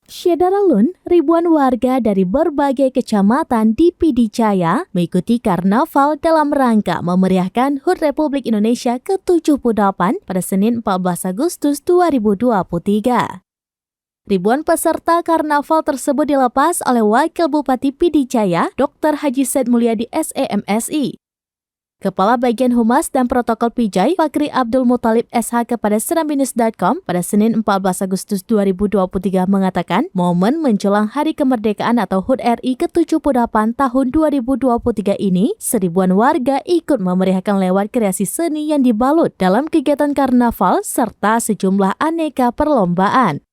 Syedaralun, ribuan warga dari berbagai kecamatan di Pidijaya mengikuti karnaval dalam rangka memeriahkan HUT Republik Indonesia ke-78 pada Senin 14 Agustus 2023. Ribuan peserta karnaval tersebut dilepas oleh Wakil Bupati Pidijaya, Dr. Haji Said Mulyadi SEMSI. Kepala Bagian Humas dan Protokol Pijai, Fakri Abdul Muthalib SH kepada serambinews.com pada Senin 14 Agustus 2023 mengatakan, momen menjelang Hari Kemerdekaan atau HUT RI ke-78 tahun 2023 ini, seribuan warga ikut memeriahkan lewat kreasi seni yang dibalut dalam kegiatan karnaval serta sejumlah aneka perlombaan.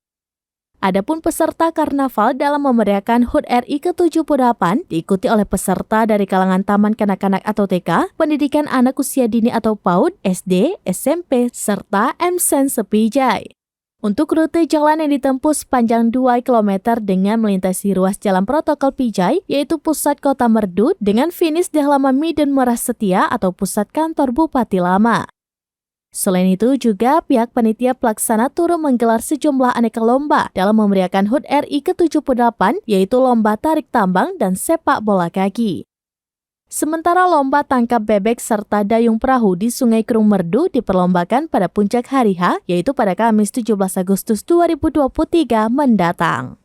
Adapun peserta karnaval dalam memeriahkan HUT RI ke-78 diikuti oleh peserta dari kalangan taman kanak-kanak atau TK, pendidikan anak usia dini atau PAUD, SD, SMP, serta MSen Sepijai. Untuk rute jalan yang ditempuh sepanjang 2 km dengan melintasi ruas jalan protokol Pijai, yaitu pusat Kota Merdu dengan finish di halaman Midun Merah Setia atau pusat kantor Bupati Lama. Selain itu juga pihak panitia pelaksana turut menggelar sejumlah aneka lomba dalam memeriahkan HUT RI ke-78 yaitu lomba tarik tambang dan sepak bola kaki. Sementara lomba tangkap bebek serta dayung perahu di Sungai Kerung Merdu diperlombakan pada puncak hari H yaitu pada Kamis 17 Agustus 2023 mendatang.